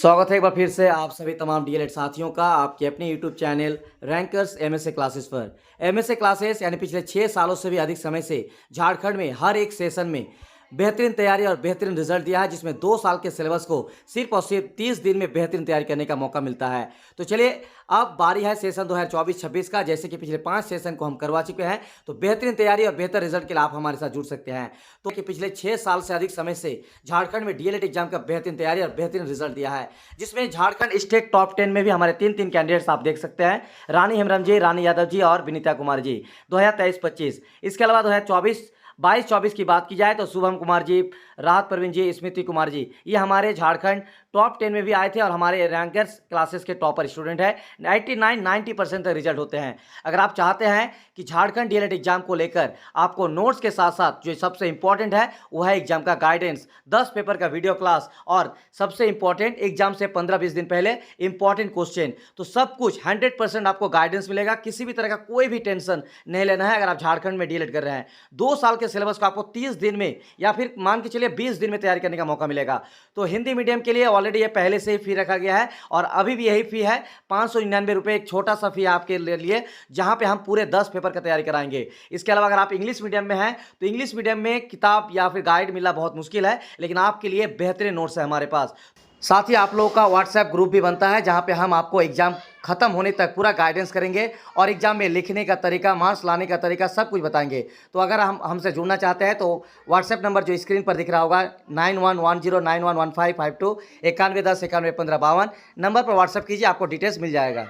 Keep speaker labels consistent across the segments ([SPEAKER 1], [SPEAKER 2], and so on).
[SPEAKER 1] स्वागत है एक बार फिर से आप सभी तमाम डीएलएड साथियों का आपके अपने YouTube channel rankers MSA classes पर। एमएसए क्लासेस यानी पिछले 6 सालों से भी अधिक समय से झारखंड में हर एक सेशन में बेहतरीन तैयारी और बेहतरीन रिजल्ट दिया है, जिसमें 2 साल के सिलेबस को सिर्फ और सिर्फ 30 दिन में बेहतरीन तैयारी करने का मौका मिलता है। तो चलिए अब बारी है सेशन 2024-26 का। जैसे कि पिछले 5 सेशन को हम करवा चुके हैं, तो बेहतरीन तैयारी और बेहतर रिजल्ट के लिए आप हमारे साथ जुड़ सकते हैं। तो कि पिछले 6 साल से अधिक समय से झारखंड में डीएलएड एग्जाम का बेहतरीन तैयारी और बेहतरीन रिजल्ट दिया है, जिसमें झारखंड स्टेट टॉप 10 में भी हमारे 3 कैंडिडेट्स आप देख सकते हैं, रानी हेमरम जी, रानी यादव जी और विनीता कुमार जी 2023-25। इसके अलावा 2022-24 की बात की जाए तो शुभम कुमार जी, राहत परवीन जी, स्मृति कुमार जी, ये हमारे झारखंड टॉप 10 में भी आए थे और हमारे रैंकर्स क्लासेस के टॉपर स्टूडेंट है। 90% तक रिजल्ट होते हैं। अगर आप चाहते हैं कि झारखंड डीएलएड एग्जाम को लेकर आपको नोट्स के साथ साथ जो सबसे इंपॉर्टेंट है वो है एग्जाम का गाइडेंस, 10 पेपर का वीडियो क्लास और सबसे इंपॉर्टेंट एग्जाम से 15-20 दिन पहले इंपॉर्टेंट क्वेश्चन, तो सब कुछ 100% आपको गाइडेंस मिलेगा। किसी भी तरह का कोई भी टेंशन नहीं लेना है। अगर आप झारखंड में डीएलएड कर रहे हैं, 2 साल के सिलेबस को आपको 30 दिन में या फिर मान के चलिए 20 दिन में तैयारी करने का मौका मिलेगा। तो हिंदी मीडियम के लिए ऑलरेडी ये पहले से ही फी रखा गया है और अभी भी यही फी है, 599 रुपये एक छोटा सा फी है आपके लिए, जहां पे हम पूरे 10 पेपर का तैयारी कराएंगे। इसके अलावा अगर आप इंग्लिश मीडियम में हैं तो इंग्लिश मीडियम में किताब या फिर गाइड मिलना बहुत मुश्किल है, लेकिन आपके लिए बेहतरीन नोट्स है हमारे पास। साथ ही आप लोगों का व्हाट्सएप ग्रुप भी बनता है, जहां पे हम आपको एग्जाम खत्म होने तक पूरा गाइडेंस करेंगे और एग्जाम में लिखने का तरीका, मार्क्स लाने का तरीका, सब कुछ बताएंगे। तो अगर हमसे जुड़ना चाहते हैं तो व्हाट्सएप नंबर जो स्क्रीन पर दिख रहा होगा 9110911552 9110911552 नंबर पर व्हाट्सएप कीजिए, आपको डिटेल्स मिल जाएगा।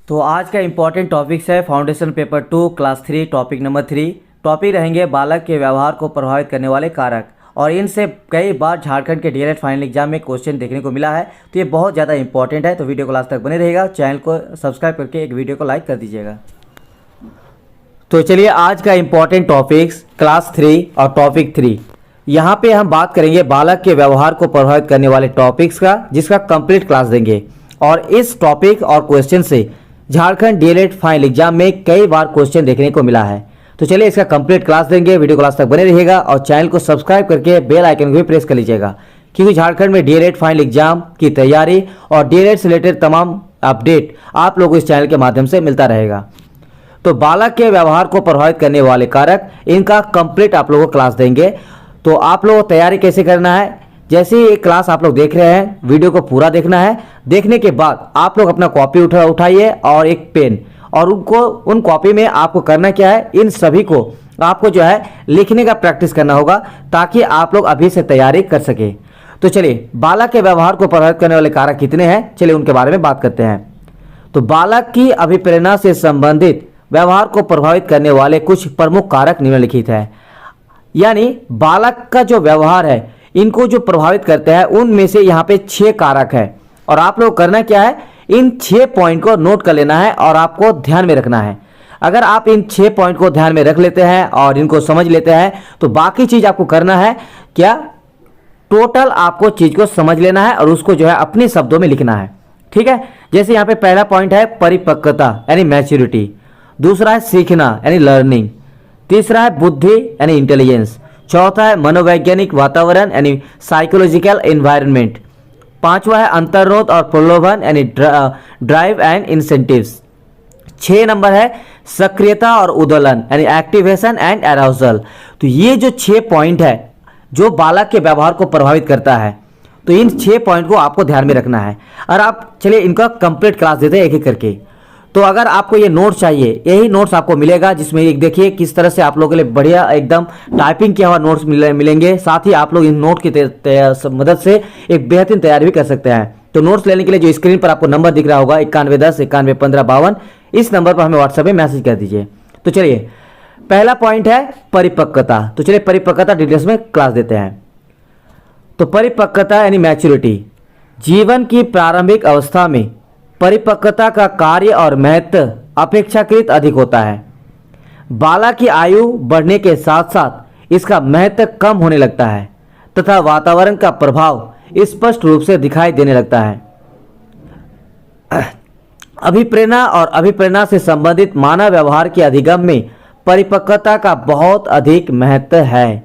[SPEAKER 1] तो आज का इंपॉर्टेंट टॉपिक्स है foundation paper 2 class 3 topic number 3। Topic रहेंगे बालक के व्यवहार को प्रभावित करने वाले कारक, और इनसे कई बार झारखंड के डीएलएड फाइनल एग्जाम में क्वेश्चन देखने को मिला है, तो ये बहुत ज़्यादा इंपॉर्टेंट है। तो वीडियो को लास्ट तक बने रहेगा, चैनल को सब्सक्राइब करके एक वीडियो को लाइक कर दीजिएगा। तो चलिए आज का इंपॉर्टेंट टॉपिक्स क्लास 3 और टॉपिक 3, यहाँ पे हम बात करेंगे बालक के व्यवहार को प्रभावित करने वाले टॉपिक्स का, जिसका कंप्लीट क्लास देंगे। और इस टॉपिक और क्वेश्चन से झारखंड डीएलएड फाइनल एग्जाम में कई बार क्वेश्चन देखने को मिला है। तो चलिए इसका कंप्लीट क्लास देंगे, वीडियो क्लास तक बने रहिएगा और चैनल को सब्सक्राइब करके बेल आइकन को भी प्रेस कर लीजिएगा, क्योंकि झारखंड में डीएलएड फाइनल एग्जाम की तैयारी और डीएलएड से रिलेटेड तमाम अपडेट आप लोगों को इस चैनल के माध्यम से मिलता रहेगा। तो बालक के व्यवहार को प्रभावित करने वाले कारक, इनका कंप्लीट आप लोगों को क्लास देंगे। तो आप लोगों को तैयारी कैसे करना है, जैसे ही क्लास आप लोग देख रहे हैं, वीडियो को पूरा देखना है। देखने के बाद आप लोग अपना कॉपी उठाइए और एक पेन, और उन कॉपी में आपको करना क्या है, इन सभी को आपको जो है लिखने का प्रैक्टिस करना होगा, ताकि आप लोग अभी से तैयारी कर सके। तो चलिए बालक के व्यवहार को प्रभावित करने वाले कारक कितने हैं, चलिए उनके बारे में बात करते हैं। तो बालक की अभिप्रेरणा से संबंधित व्यवहार को प्रभावित करने वाले कुछ प्रमुख कारक निम्नलिखित है। यानी बालक का जो व्यवहार है, इनको जो प्रभावित करते हैं, उनमें से यहाँ पे 6 कारक है। और आप लोग करना क्या है, इन 6 पॉइंट को नोट कर लेना है और आपको ध्यान में रखना है। अगर आप इन 6 पॉइंट को ध्यान में रख लेते हैं और इनको समझ लेते हैं, तो बाकी चीज आपको करना है क्या, टोटल आपको चीज को समझ लेना है और उसको जो है अपने शब्दों में लिखना है। ठीक है, जैसे यहाँ पे पहला पॉइंट है परिपक्वता यानी मैच्योरिटी, दूसरा है सीखना यानी लर्निंग, तीसरा है बुद्धि यानी इंटेलिजेंस, चौथा है मनोवैज्ञानिक वातावरण यानी साइकोलॉजिकल एनवायरनमेंट, पांचवा है अंतर्रोध और प्रलोभन यानी ड्राइव एंड इंसेंटिव्स, 6 नंबर है सक्रियता और उद्दोलन यानी एक्टिवेशन एंड अराउजल। तो ये जो 6 पॉइंट है जो बालक के व्यवहार को प्रभावित करता है, तो इन 6 पॉइंट को आपको ध्यान में रखना है। और आप चलिए इनका कंप्लीट क्लास देते हैं एक एक करके। तो अगर आपको ये नोट्स चाहिए, यही नोट्स आपको मिलेगा, जिसमें एक देखिए किस तरह से आप लोगों के लिए बढ़िया एकदम टाइपिंग किया हुआ नोट्स मिलेंगे। साथ ही आप लोग इन नोट की मदद से एक बेहतरीन तैयारी भी कर सकते हैं। तो नोट्स लेने के लिए जो स्क्रीन पर आपको नंबर दिख रहा होगा 9110911552, इस नंबर पर हमें व्हाट्सएप में मैसेज कर दीजिए। तो चलिए पहला पॉइंट है परिपक्वता। तो चलिए परिपक्वता डिटेल्स में क्लास देते हैं। तो परिपक्वता यानी मैच्योरिटी, जीवन की प्रारंभिक अवस्था में परिपक्वता का कार्य और महत्व अपेक्षाकृत अधिक होता है। बालक की आयु बढ़ने के साथ साथ इसका महत्व कम होने लगता है तथा वातावरण का प्रभाव स्पष्ट रूप से दिखाई देने लगता है। अभिप्रेरणा और अभिप्रेरणा से संबंधित मानव व्यवहार के अधिगम में परिपक्वता का बहुत अधिक महत्व है।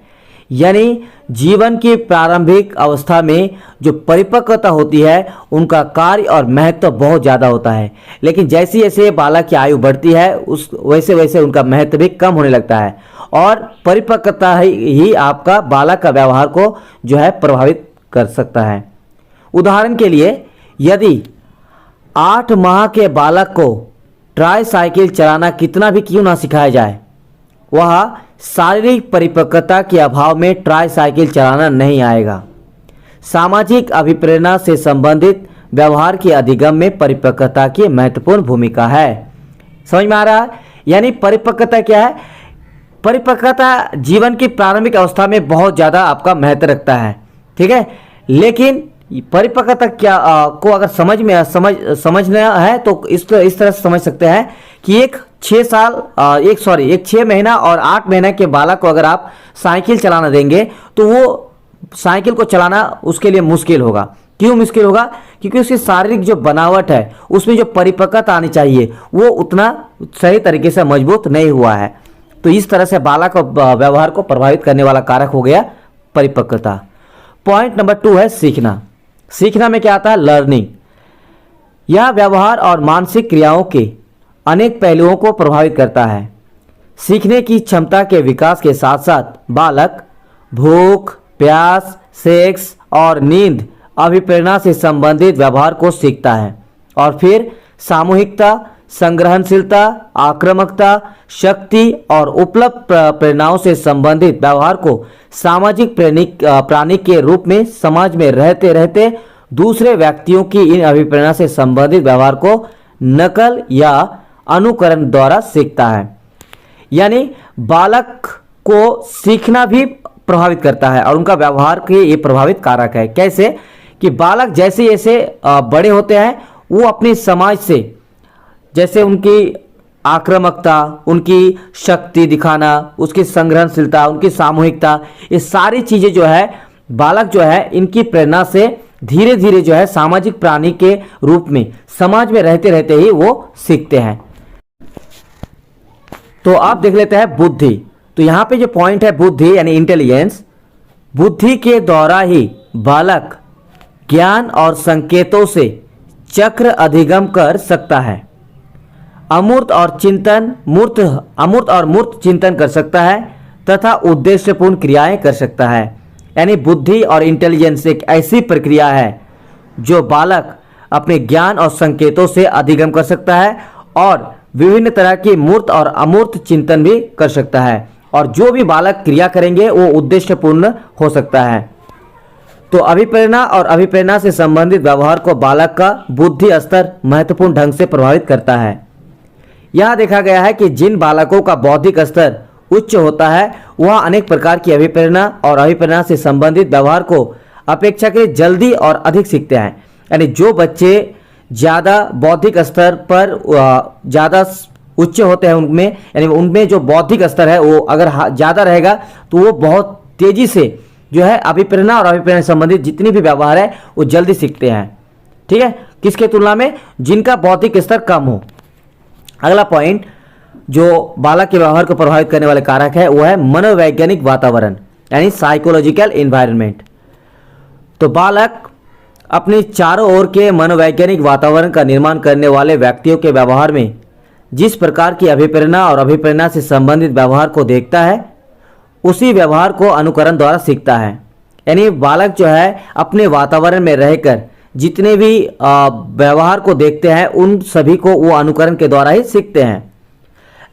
[SPEAKER 1] यानी जीवन की प्रारंभिक अवस्था में जो परिपक्वता होती है उनका कार्य और महत्व बहुत ज़्यादा होता है, लेकिन जैसे जैसे बालक की आयु बढ़ती है उस वैसे वैसे उनका महत्व भी कम होने लगता है और परिपक्वता ही आपका बालक का व्यवहार को जो है प्रभावित कर सकता है। उदाहरण के लिए यदि 8 माह के बालक को ट्राईसाइकिल चलाना कितना भी क्यों ना सिखाया जाए, वह शारीरिक परिपक्वता के अभाव में ट्राईसाइकिल चलाना नहीं आएगा। सामाजिक अभिप्रेरणा से संबंधित व्यवहार के अधिगम में परिपक्वता की महत्वपूर्ण भूमिका है। समझ में आ रहा है? यानी परिपक्वता क्या है? परिपक्वता जीवन की प्रारंभिक अवस्था में बहुत ज़्यादा आपका महत्व रखता है, ठीक है। लेकिन परिपक्वता क्या को अगर समझना है तो इस तरह से समझ सकते हैं कि एक 6 महीना और 8 महीना के बालक को अगर आप साइकिल चलाना देंगे तो वो साइकिल को चलाना उसके लिए मुश्किल होगा। क्यों मुश्किल होगा? क्योंकि उसकी शारीरिक जो बनावट है उसमें जो परिपक्वता आनी चाहिए वो उतना सही तरीके से मजबूत नहीं हुआ है। तो इस तरह से बालक व्यवहार को प्रभावित करने वाला कारक हो गया परिपक्वता। पॉइंट नंबर 2 है सीखना। सीखना में क्या आता है? लर्निंग। यह व्यवहार और मानसिक क्रियाओं के अनेक पहलुओं को प्रभावित करता है। सीखने की क्षमता के विकास के साथ साथ बालक भूख, प्यास, सेक्स और नींद अभिप्रेरणा से संबंधित व्यवहार को सीखता है और फिर सामूहिकता, संग्रहणशीलता, आक्रामकता, शक्ति और उपलब्ध प्रेरणाओं से संबंधित व्यवहार को सामाजिक प्राणी के रूप में समाज में रहते रहते दूसरे व्यक्तियों की इन अभिप्रेरणा से संबंधित व्यवहार को नकल या अनुकरण द्वारा सीखता है। यानी बालक को सीखना भी प्रभावित करता है और उनका व्यवहार के ये प्रभावित कारक है। कैसे? कि बालक जैसे जैसे बड़े होते हैं वो अपनी समाज से, जैसे उनकी आक्रामकता, उनकी शक्ति दिखाना, उसकी संग्रहणशीलता, उनकी सामूहिकता, ये सारी चीज़ें जो है बालक जो है इनकी प्रेरणा से धीरे धीरे जो है सामाजिक प्राणी के रूप में समाज में रहते रहते ही वो सीखते हैं। तो आप देख लेते हैं बुद्धि। तो यहाँ पे जो पॉइंट है बुद्धि यानी इंटेलिजेंस, बुद्धि के द्वारा ही बालक ज्ञान और संकेतों से चक्र अधिगम कर सकता है। अमूर्त और मूर्त चिंतन कर सकता है तथा उद्देश्यपूर्ण क्रियाएं कर सकता है। यानी बुद्धि और इंटेलिजेंस एक ऐसी प्रक्रिया है जो बालक अपने ज्ञान और संकेतों से अधिगम कर सकता है और विभिन्न तरह की मूर्त और अमूर्त चिंतन भी कर सकता है और जो भी बालक क्रिया करेंगे वो उद्देश्यपूर्ण हो सकता है। तो अभिप्रेरणा और अभिप्रेरणा से संबंधित व्यवहार को बालक का बुद्धि स्तर महत्वपूर्ण ढंग से प्रभावित करता है। यह देखा गया है कि जिन बालकों का बौद्धिक स्तर उच्च होता है वह अनेक प्रकार की अभिप्रेरणा और अभिप्रेरणा से संबंधित व्यवहार को अपेक्षाकृत जल्दी और अधिक सीखते हैं। यानी जो बच्चे ज़्यादा बौद्धिक स्तर पर ज़्यादा उच्च होते हैं उनमें, यानी उनमें जो बौद्धिक स्तर है वो अगर ज़्यादा रहेगा तो वो बहुत तेज़ी से जो है अभिप्रेरणा और अभिप्रेरणा संबंधित जितनी भी व्यवहार है वो जल्दी सीखते हैं। ठीक है, किसके तुलना में? जिनका बौद्धिक स्तर कम हो। अगला पॉइंट जो बालक के व्यवहार को प्रभावित करने वाले कारक है वो है मनोवैज्ञानिक वातावरण यानी साइकोलॉजिकल एनवायरनमेंट। तो बालक अपने चारों ओर के मनोवैज्ञानिक वातावरण का निर्माण करने वाले व्यक्तियों के व्यवहार में जिस प्रकार की अभिप्रेरणा और अभिप्रेरणा से संबंधित व्यवहार को देखता है उसी व्यवहार को अनुकरण द्वारा सीखता है। यानी बालक जो है अपने वातावरण में रहकर जितने भी व्यवहार को देखते हैं उन सभी को वो अनुकरण के द्वारा ही सीखते हैं।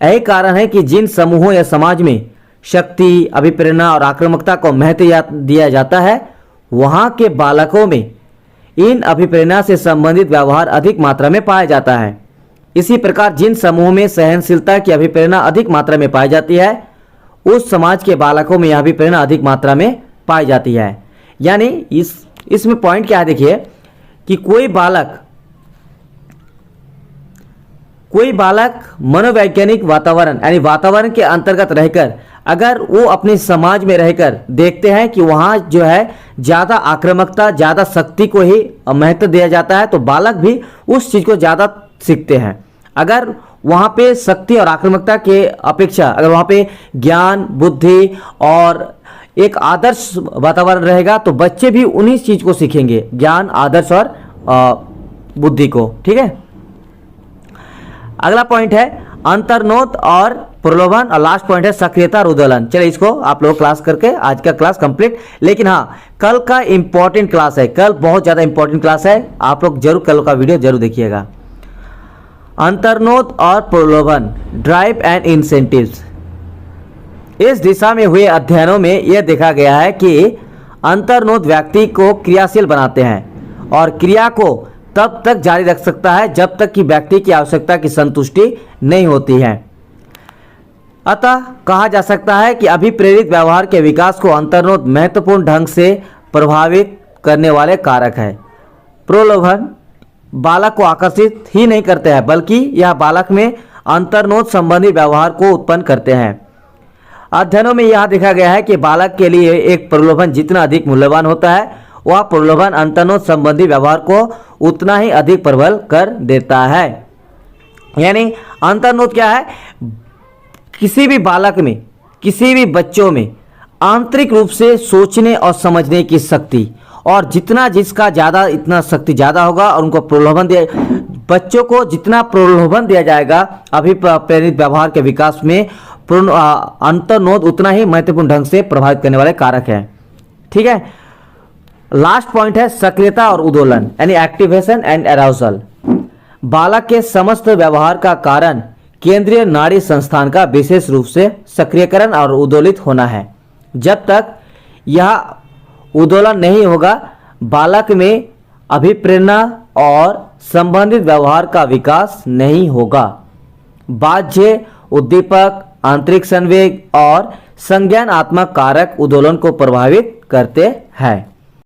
[SPEAKER 1] यही कारण है कि जिन समूहों या समाज में शक्ति, अभिप्रेरणा और आक्रामकता को महत्व दिया जाता है वहाँ के बालकों में इन अभिप्रेरणा से संबंधित व्यवहार अधिक मात्रा में पाया जाता है। इसी प्रकार जिन समूहों में सहनशीलता की अभिप्रेरणा अधिक मात्रा में पाई जाती है उस समाज के बालकों में यह अभिप्रेरणा अधिक मात्रा में पाई जाती है। यानी इसमें पॉइंट क्या है, देखिए कि कोई बालक मनोवैज्ञानिक वातावरण यानी वातावरण के अंतर्गत रहकर अगर वो अपने समाज में रहकर देखते हैं कि वहाँ जो है ज़्यादा आक्रामकता, ज़्यादा शक्ति को ही महत्व दिया जाता है तो बालक भी उस चीज़ को ज़्यादा सीखते हैं। अगर वहाँ पे शक्ति और आक्रामकता के अपेक्षा अगर वहाँ पे ज्ञान, बुद्धि और एक आदर्श वातावरण रहेगा तो बच्चे भी उन्हीं चीज को सीखेंगे, ज्ञान, आदर्श और बुद्धि को। ठीक है, अगला पॉइंट है अंतर्नोद और प्रलोभन, और लास्ट पॉइंट है सक्रियता और उद्दोलन। चलिए इसको आप लोग क्लास करके आज का क्लास कंप्लीट। लेकिन हाँ, कल का इंपॉर्टेंट क्लास है, कल बहुत ज़्यादा इंपॉर्टेंट क्लास है, आप लोग जरूर कल का वीडियो जरूर देखिएगा। अंतर्नोद और प्रलोभन, ड्राइव एंड इंसेंटिव्स। इस दिशा में हुए अध्ययनों में यह देखा गया है कि अंतर्नोद व्यक्ति को क्रियाशील बनाते हैं और क्रिया को तब तक जारी रख सकता है जब तक कि व्यक्ति की आवश्यकता की संतुष्टि नहीं होती है। अतः कहा जा सकता है कि अभिप्रेरित व्यवहार के विकास को अंतर्नोद महत्वपूर्ण ढंग से प्रभावित करने वाले कारक है। प्रलोभन बालक को आकर्षित ही नहीं करते हैं, बल्कि यह बालक में अंतर्नोद संबंधी व्यवहार को उत्पन्न करते हैं। अध्ययनों में यह देखा गया है कि बालक के लिए एक प्रलोभन जितना अधिक मूल्यवान होता है, वह प्रलोभन अंतर्नोद संबंधी व्यवहार को उतना ही अधिक प्रबल कर देता है। यानी अंतर्नोद क्या है, किसी भी बालक में, किसी भी बच्चों में आंतरिक रूप से सोचने और समझने की शक्ति, और जितना जिसका ज़्यादा इतना शक्ति ज़्यादा होगा और उनको प्रलोभन दिया, बच्चों को जितना प्रलोभन दिया जाएगा अभिप्रेरित व्यवहार के विकास में, अंतर्नोद उतना ही महत्वपूर्ण ढंग से प्रभावित करने वाले कारक हैं। ठीक है, लास्ट पॉइंट है सक्रियता और उद्दोलन, यानी एक्टिवेशन एंड अराउजल। बालक के समस्त व्यवहार का कारण केंद्रीय नाड़ी संस्थान का विशेष रूप से सक्रियकरण और उद्दोलित होना है। जब तक यह उद्दोलन नहीं होगा, बालक में अभिप्रेरणा और संबंधित व्यवहार का विकास नहीं होगा। बाह्य उद्दीपक, आंतरिक संवेग और संज्ञानात्मक कारक उद्दोलन को प्रभावित करते हैं।